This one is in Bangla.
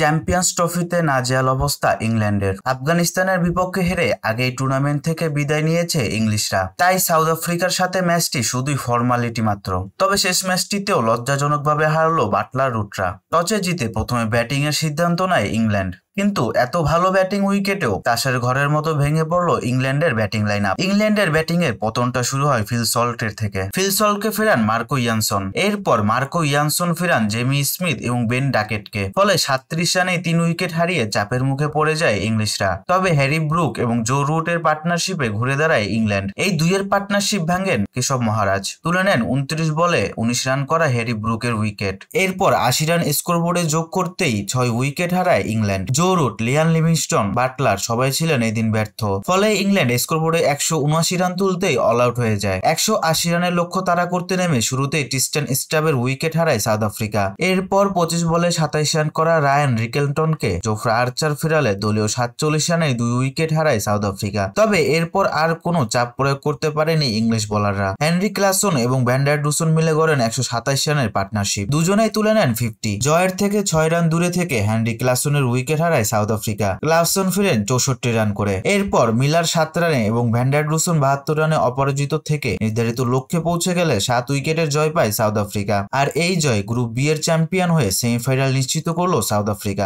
চ্যাম্পিয়ন্স ট্রফিতে নাজেহাল অবস্থা ইংল্যান্ডের। আফগানিস্তানের বিপক্ষে হেরে আগেই টুর্নামেন্ট থেকে বিদায় নিয়েছে ইংলিশরা। তাই সাউথ আফ্রিকার সাথে ম্যাচটি শুধুই ফর্মালিটি মাত্র। তবে শেষ ম্যাচটিতেও লজ্জাজনকভাবে হারলো বাটলার রুটরা। টসে জিতে প্রথমে ব্যাটিং এর সিদ্ধান্ত নেয় ইংল্যান্ড, কিন্তু এত ভালো ব্যাটিং উইকেটেও তাসের ঘরের মতো ভেঙে পড়লো ইংল্যান্ডের ব্যাটিং লাইন আপ। ইংল্যান্ডের ব্যাটিং এর পতনটা শুরু হয় ফিল সল্টের থেকে। ফিল সল্টকে ফেরান মার্কো ইয়ানসন, এরপর মার্কো ইয়ানসন ফেরান জেমি স্মিথ এবং বেন ডাকেটকে। ফলে 37 রানেই 3 উইকেট হারিয়ে চাপের মুখে পড়ে যায় ইংলিশরা। তবে হ্যারি ব্রুক এবং জো রুটের পার্টনারশিপে ঘুরে দাঁড়ায় ইংল্যান্ড। এই দুইয়ের পার্টনারশিপ ভাঙেন কেশব মহারাজ, তুলে নেন 29 বলে 19 রান করা হ্যারি ব্রুকের উইকেট। এরপর 80 রান স্কোরবোর্ডে যোগ করতেই 6 উইকেট হারায় England. Joe Root, লিয়ান Livingstone, Butler সবাই ছিলেন এদিন ব্যর্থ। ফলে ইংল্যান্ড স্কোরবোর্ডে 179 রান তুলতেই অল আউট হয়ে যায়। 180 রানের লক্ষ্য তাড়া করতে নেমে শুরুতেই ট্রিস্টান স্টাবের উইকেট হারায় সাউথ আফ্রিকা। এরপর 25 বলে 27 রান করা রায়ান রিকেলটনকে জোফ্রা আর্চার ফেরালে দলীয় 47 রানে 2 উইকেট হারায় সাউথ আফ্রিকা। তবে এরপর আর কোনো চাপ প্রয়োগ করতে পারেনি ইংলিশ বোলাররা। হেনরি ক্লাসন এবং ভ্যান্ডার ডুসন মিলে গড়েন 127 রানের পার্টনারশিপ। দুজনেই তুলে নেন 50। জয়ের থেকে 6 রান দূরে থেকে হেনরি ক্লাসনের উইকেট হারায় সাউথ আফ্রিকা। ক্লাসন ফিরেন 64 রান করে। এরপর মিলার 7 রানে এবং ভ্যান্ডার ডুসন 72 রানে অপরাজিত থেকে নির্ধারিত লক্ষ্যে পৌঁছে গেলে 7 উইকেটের জয় পায় সাউথ আফ্রিকা। আর এই জয় গ্রুপ বি এর চ্যাম্পিয়ন হয়ে সেমিফাইনাল নিশ্চিত করলো সাউথ আফ্রিকা।